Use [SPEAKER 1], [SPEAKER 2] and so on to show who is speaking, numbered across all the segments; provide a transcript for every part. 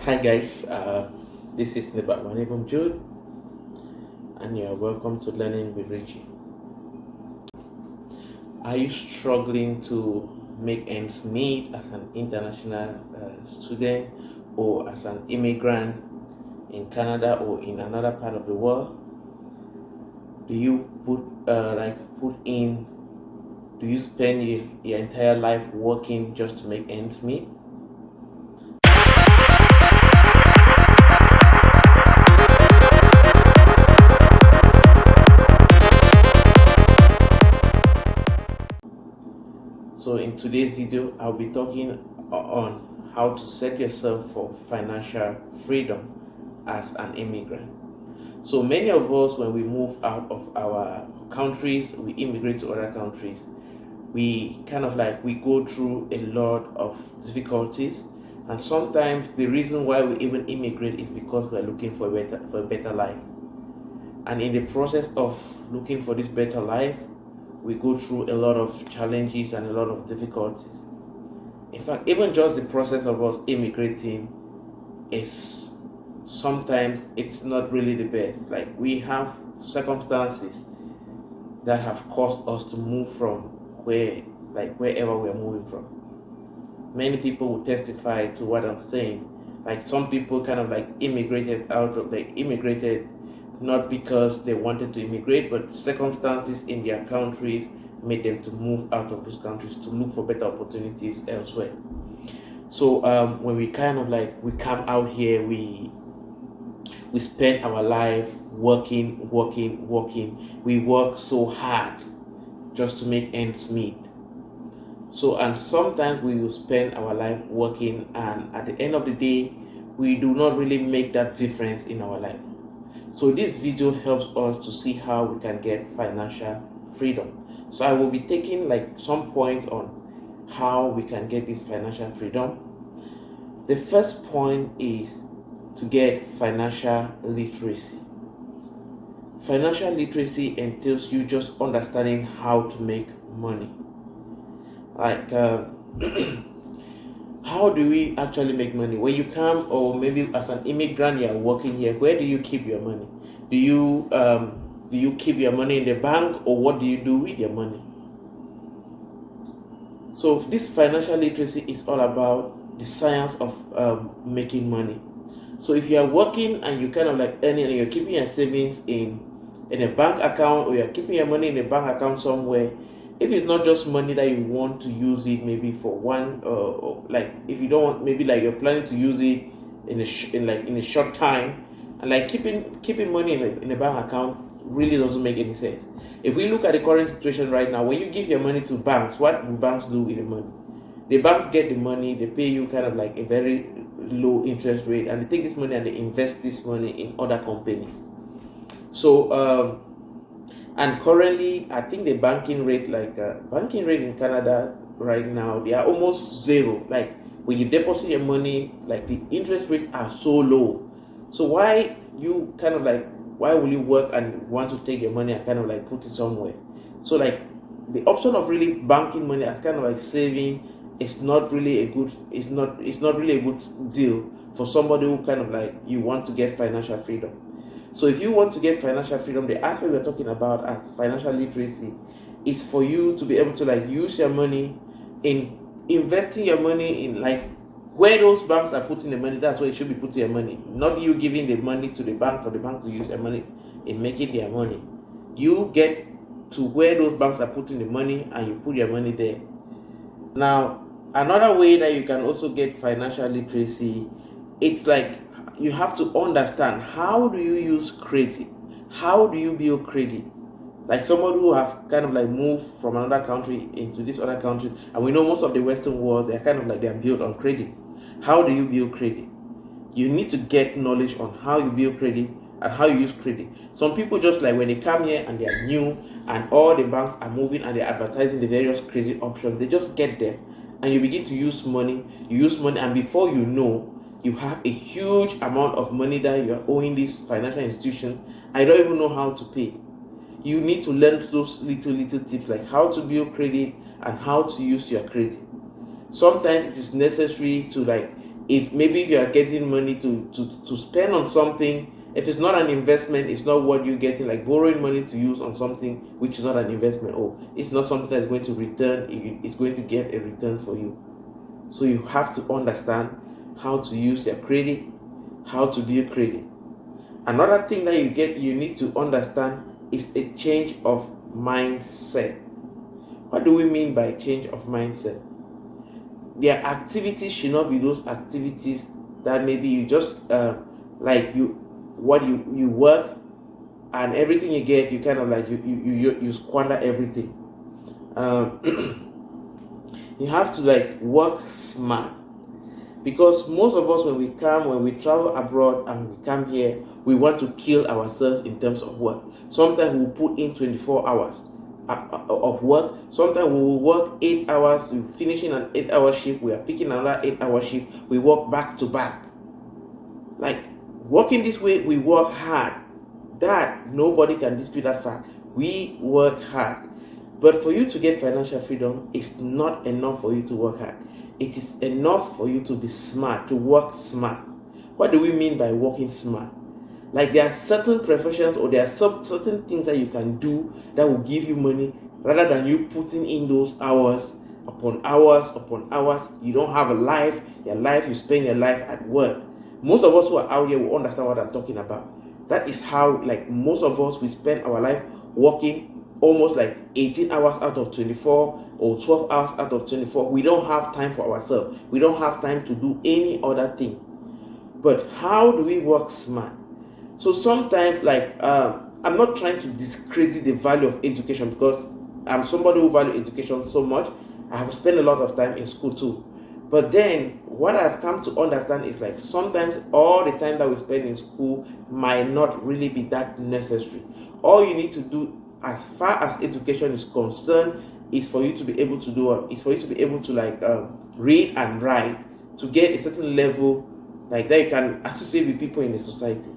[SPEAKER 1] Hi guys, this is Nebat Jude, and you are welcome to Learning with Richie. Are you struggling to make ends meet as an international student or as an immigrant in Canada or in another part of the world? Do you do you spend your entire life working just to make ends meet? So in today's video, I'll be talking on how to set yourself for financial freedom as an immigrant. So many of us, when we move out of our countries, we immigrate to other countries, we go through a lot of difficulties. And sometimes the reason why we even immigrate is because we're looking for a better life. And in the process of looking for this better life, we go through a lot of challenges and a lot of difficulties. In fact, even just the process of us immigrating is sometimes it's not really the best. Like, we have circumstances that have caused us to move from wherever we're moving from. Many people will testify to what I'm saying. Like, some people immigrated not because they wanted to immigrate, but circumstances in their countries made them to move out of those countries to look for better opportunities elsewhere. So when we come out here, we spend our life working. We work so hard just to make ends meet. So, and sometimes we will spend our life working, and at the end of the day, we do not really make that difference in our life. So this video helps us to see how we can get financial freedom. So I will be taking some points on how we can get this financial freedom. The first point is to get financial literacy. Financial literacy entails you just understanding how to make money. How do we actually make money? When you come, or maybe as an immigrant, you are working here, where do you keep your money? Do you keep your money in the bank, or what do you do with your money? So this financial literacy is all about the science of making money. So if you are working and you earning, and you're keeping your savings in a bank account, or you're keeping your money in a bank account somewhere, if it's not just money that you want to use it maybe for one, if you don't want, maybe you're planning to use it in a short time, and keeping money in a bank account really doesn't make any sense. If we look at the current situation right now, when you give your money to banks, what do banks do with the money? The banks get the money, they pay you a very low interest rate, and they take this money and they invest this money in other companies. So and currently, I think the banking rate in Canada right now, they are almost zero. Like, when you deposit your money, the interest rates are so low. So why will you work and want to take your money and put it somewhere? So the option of really banking money as saving is not really a good deal for somebody who you want to get financial freedom. So if you want to get financial freedom, the aspect we're talking about as financial literacy is for you to be able to use your money in investing your money in where those banks are putting the money. That's where you should be putting your money, not you giving the money to the bank for the bank to use your money in making their money. You get to where those banks are putting the money and you put your money there. Now, another way that you can also get financial literacy, it's you have to understand, how do you use credit? How do you build credit? Like somebody who have moved from another country into this other country, and we know most of the Western world, they're they're built on credit. How do you build credit? You need to get knowledge on how you build credit and how you use credit. Some people just when they come here and they are new and all the banks are moving and they're advertising the various credit options, they just get them and you begin to use money. You use money, and before you know, you have a huge amount of money that you are owing this financial institution. I don't even know how to pay. You need to learn those little tips, like how to build credit and how to use your credit. Sometimes it is necessary to If you are getting money to spend on something, if it's not an investment, it's not what you're getting, like borrowing money to use on something which is not an investment, or it's not something that's going to return, it's going to get a return for you. So you have to understand how to use your credit, how to build credit. Another thing that you need to understand is a change of mindset. What do we mean by change of mindset? Their activities should not be those activities that maybe you just you work, and everything you get, you kind of like you squander everything. You have to like work smart, because most of us, when we travel abroad and we come here, we want to kill ourselves in terms of work. Sometimes we'll put in 24 hours of work. Sometimes we will work 8 hours, we're finishing an 8-hour shift, we are picking another 8-hour shift, we work back to back. Like, working this way, we work hard. That nobody can dispute that fact. We work hard. But for you to get financial freedom, it's not enough for you to work hard. It is enough for you to be smart, to work smart. What do we mean by working smart? Like, there are certain professions, or there are certain things that you can do that will give you money, rather than you putting in those hours upon hours upon hours. You don't have a life. You spend your life at work. Most of us who are out here will understand what I'm talking about. That is how, like, most of us, we spend our life working almost like 18 hours out of 24, or 12 hours out of 24. We don't have time for ourselves. We don't have time to do any other thing. But how do we work smart? So sometimes, like, I'm not trying to discredit the value of education, because I'm somebody who values education so much. I have spent a lot of time in school too. But then what I've come to understand is, like, sometimes all the time that we spend in school might not really be that necessary. All you need to do, as far as education is concerned, is for you to be able to do is for you to be able to, like, read and write, to get a certain level, like, that you can associate with people in the society.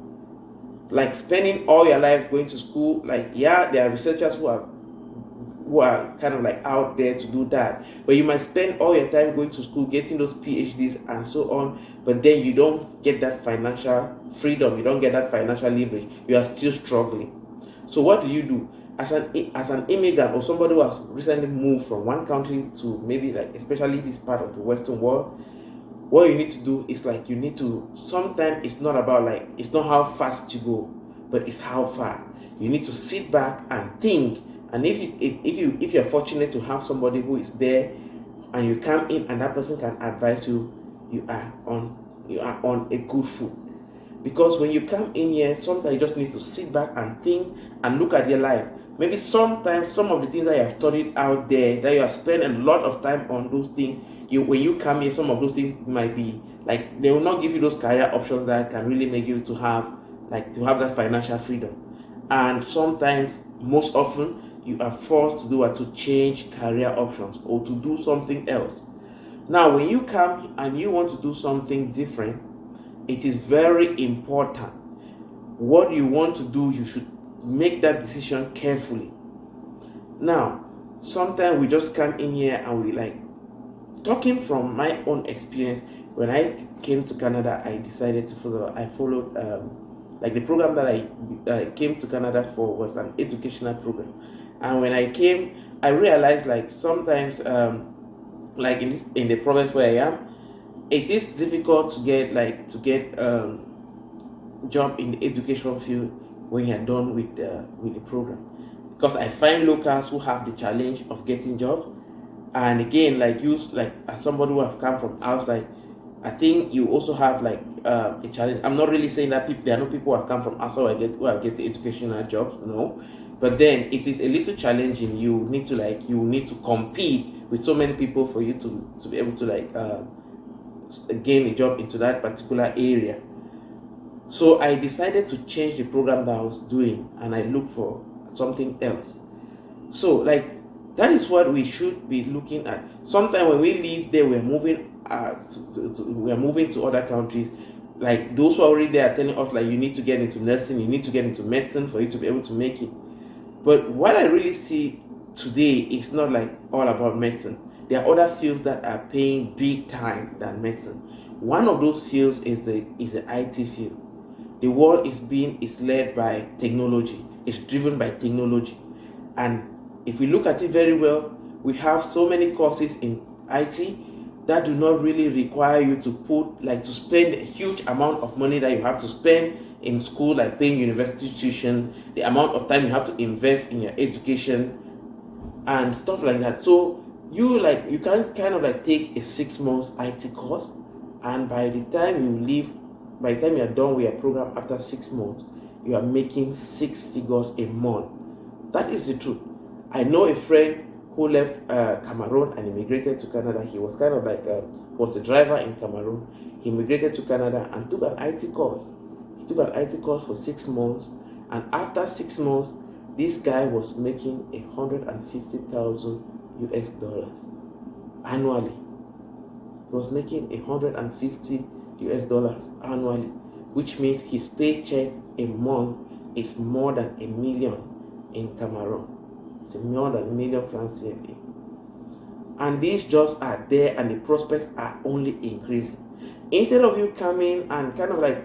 [SPEAKER 1] Like, spending all your life going to school, like, yeah, there are researchers who are kind of like out there to do that, but you might spend all your time going to school, getting those PhDs and so on, but then you don't get that financial freedom, you don't get that financial leverage, you are still struggling. So what do you do as an immigrant, or somebody who has recently moved from one country to maybe, like, especially this part of the Western world? What you need to do is, like, you need to, sometimes it's not about, like, it's not how fast you go, but it's how far. You need to sit back and think. And if you're fortunate to have somebody who is there, and you come in and that person can advise you, you are on a good foot. Because when you come in here, sometimes you just need to sit back and think and look at your life. Maybe sometimes some of the things that you have studied out there, that you have spent a lot of time on those things, when you come here, some of those things might be like, they will not give you those career options that can really make you to have that financial freedom. And sometimes, most often, you are forced to change career options, or to do something else. Now, when you come and you want to do something different, it is very important. What you want to do, you should make that decision carefully. Now, sometimes we just come in here and we, like, talking from my own experience, when I came to Canada, I decided to followed like, the program that I came to Canada for was an educational program. And when I came, I realized, like, sometimes, like, in the province where I am, it is difficult to get job in the education field when you're done with the program, because I find locals who have the challenge of getting jobs. And again, like, as somebody who have come from outside, I think you also have, like, a challenge. I'm not really saying that there are no people who have come from outside who have get educational jobs, no. But then it is a little challenging. You need to compete with so many people for you to be able to, like, gain a job into that particular area. So I decided to change the program that I was doing, and I looked for something else. So, like, that is what we should be looking at. Sometimes when we leave there, we're moving to other countries. Like, those who are already there are telling us, like, you need to get into nursing, you need to get into medicine for you to be able to make it. But what I really see today is not, like, all about medicine. there are other fields that are paying big time than medicine. One of those fields is the IT field. The world is led by technology. It's driven by technology. And if we look at it very well, we have so many courses in IT that do not really require you to spend a huge amount of money that you have to spend in school, like paying university tuition, the amount of time you have to invest in your education and stuff like that. So you can kind of like take a 6 months IT course, and by the time you are done with your program after 6 months, you are making 6 figures a month. That is the truth. I know a friend who left Cameroon and immigrated to Canada. He was kind of like was a driver in Cameroon. He immigrated to Canada and took an IT course. He took an IT course for 6 months, and after 6 months, this guy was making $150,000 US annually. He was making $150 annually, which means his paycheck a month is more than $1 million in Cameroon. It's more than $1 million francs CFA. And these jobs are there and the prospects are only increasing. Instead of you coming and kind of like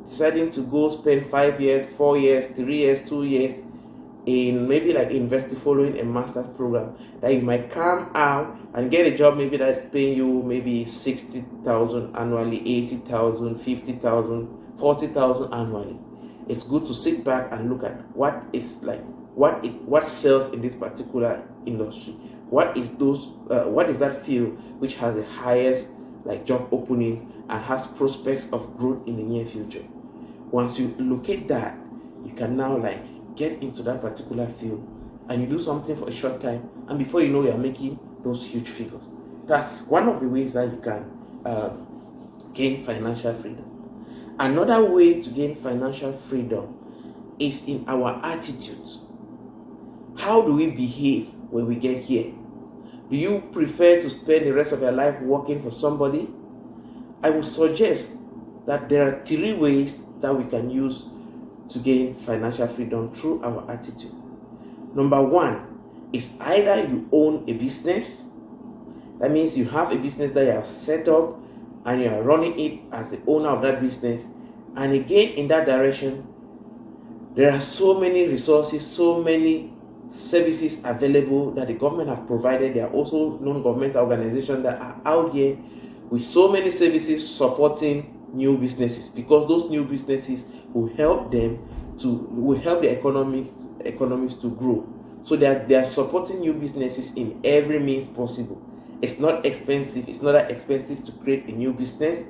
[SPEAKER 1] deciding to go spend 5 years, 4 years, 3 years, 2 years in maybe like university following a master's program, that you might come out and get a job maybe that's paying you maybe 60,000 annually, 80,000, 50,000, 40,000 annually. It's good to sit back and look at what sells in this particular industry. What is that field which has the highest like job openings and has prospects of growth in the near future. Once you locate that, you can now like get into that particular field and you do something for a short time, and before you know, you're making those huge figures. That's one of the ways that you can gain financial freedom. Another way to gain financial freedom is in our attitudes. How do we behave when we get here? Do you prefer to spend the rest of your life working for somebody? I would suggest that there are 3 ways that we can use to gain financial freedom through our attitude. Number 1 is either you own a business. That means you have a business that you have set up and you are running it as the owner of that business. And again, in that direction, there are so many resources, so many services available that the government have provided. There are also non-governmental organizations that are out here with so many services supporting new businesses, because those new businesses will help the economies to grow. So they are supporting new businesses in every means possible. It's not expensive. It's not that expensive to create a new business.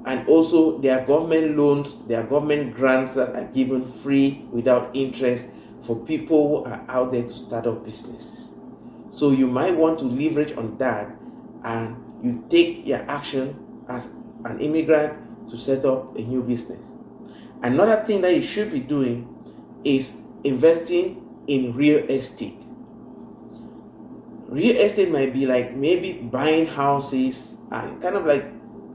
[SPEAKER 1] And also there are government loans, there are government grants that are given free without interest for people who are out there to start up businesses. So you might want to leverage on that, and you take your action as an immigrant to set up a new business. Another thing that you should be doing is investing in real estate. Real estate might be like maybe buying houses and kind of like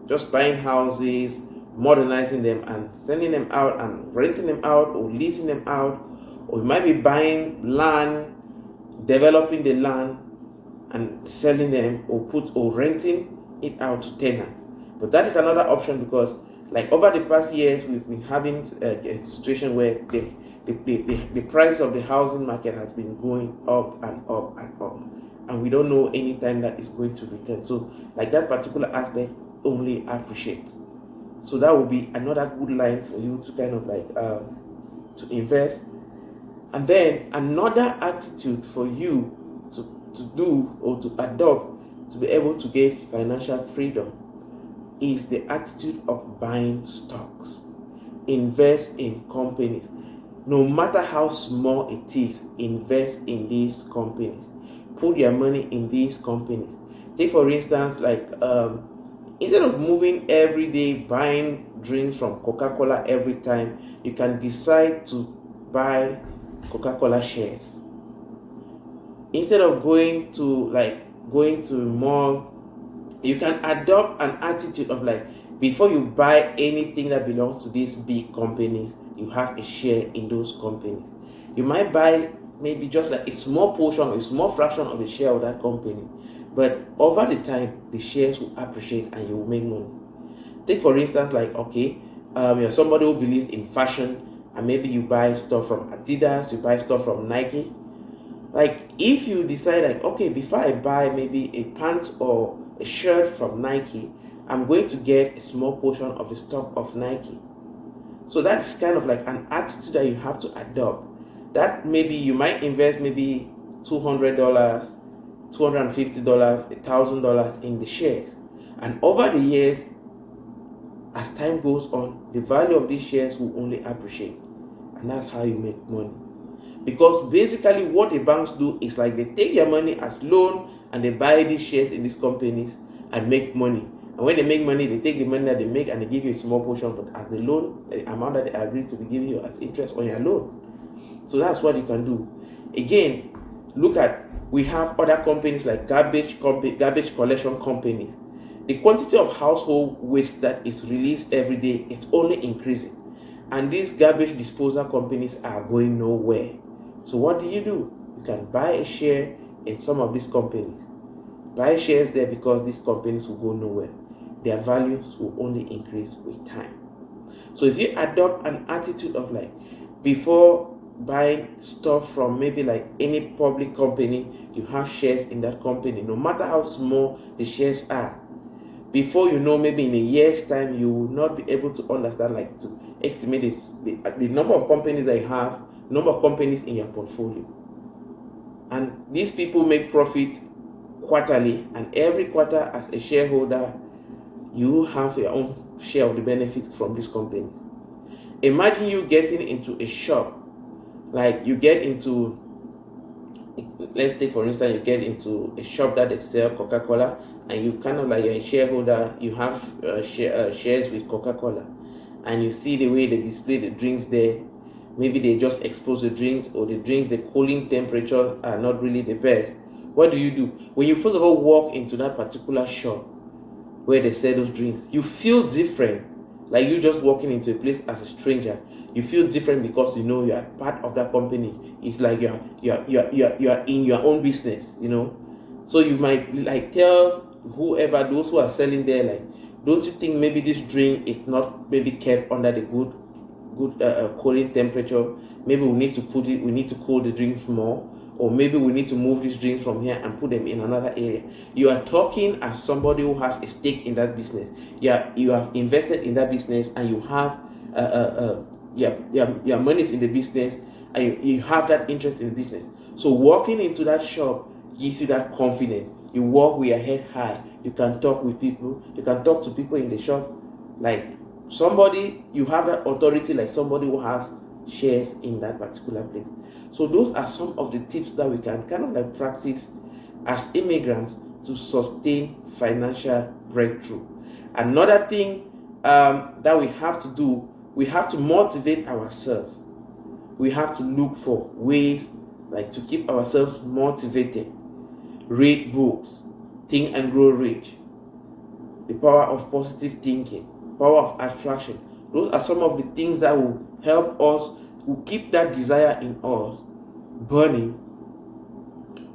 [SPEAKER 1] just buying houses, modernizing them and sending them out and renting them out or leasing them out. Or you might be buying land, developing the land and selling them, or renting it out to tenants. But that is another option, because like over the past years, we've been having a situation where the price of the housing market has been going up and up and up, and we don't know any time that it's going to return. So like that particular aspect only appreciate. So that will be another good line for you to kind of like to invest. And then another attitude for you to do or to adopt to be able to get financial freedom is the attitude of buying stocks. Invest in companies. No matter how small it is, invest in these companies. Put your money in these companies. Take for instance, like instead of moving every day buying drinks from Coca-Cola every time, you can decide to buy Coca-Cola shares. Instead of going to mall, you can adopt an attitude of like, before you buy anything that belongs to these big companies, you have a share in those companies. You might buy maybe just like a small portion or a small fraction of a share of that company, But over the time, the shares will appreciate and you will make money. Take for instance, like, okay, you're somebody who believes in fashion, and maybe you buy stuff from Adidas, you buy stuff from Nike. Like, if you decide, like, okay, before I buy maybe a pants or a shirt from Nike, I'm going to get a small portion of the stock of Nike. So that's kind of like an attitude that you have to adopt. That maybe you might invest maybe $200, $250, $1,000 in the shares, and over the years, as time goes on, the value of these shares will only appreciate, and that's how you make money. Because basically what the banks do is like they take your money as loan and they buy these shares in these companies and make money. And when they make money, they take the money that they make and they give you a small portion, but as the loan, the amount that they agree to be giving you as interest on your loan. So that's what you can do. Again, look at, we have other companies like garbage collection companies. The quantity of household waste that is released every day is only increasing, and these garbage disposal companies are going nowhere. So what do? You can buy a share in some of these companies. Buy shares there, because these companies will go nowhere. Their values will only increase with time. So if you adopt an attitude of like, before buying stuff from maybe like any public company, you have shares in that company, no matter how small the shares are. Before you know, maybe in a year's time, you will not be able to understand, like, to estimate the number of companies that you have, number of companies in your portfolio. And these people make profits quarterly, and every quarter as a shareholder, you have your own share of the benefit from this company. Imagine you getting into a shop, like you get into, let's take for instance, you get into a shop that they sell Coca-Cola, and you kind of like, you're a shareholder, you have shares with Coca-Cola, and you see the way they display the drinks there. Maybe they just expose the drinks, or the cooling temperatures are not really the best. What do? When you first of all walk into that particular shop where they sell those drinks, you feel different. Like you just walking into a place as a stranger, you feel different because you know you are part of that company. It's like you're in your own business, So you might like tell whoever, those who are selling there, like, don't you think maybe this drink is not maybe kept under the good cooling temperature? Maybe we need to cool the drinks more, or maybe we need to move these drinks from here and put them in another area. You are talking as somebody who has a stake in that business. You have invested in that business, and you have your money is in the business, and you have that interest in the business. So walking into that shop gives you that confidence. You walk with your head high. You can talk with people. You can talk to people in the shop, like somebody. You have that authority, like somebody who has shares in that particular place. So those are some of the tips that we can kind of like practice as immigrants to sustain financial breakthrough. Another thing that we have to do, we have to motivate ourselves. We have to look for ways like to keep ourselves motivated. Read books, Think and Grow Rich, The Power of Positive Thinking, Power of Attraction. Those are some of the things that will help us, will keep that desire in us burning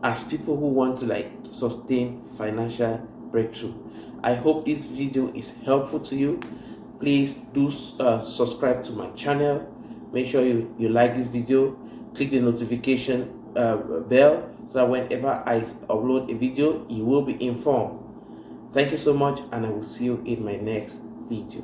[SPEAKER 1] as people who want to like sustain financial breakthrough. I hope this video is helpful to you. Please do subscribe to my channel. Make sure you like this video. Click the notification bell so that whenever I upload a video, you will be informed. Thank you so much, and I will see you in my next video.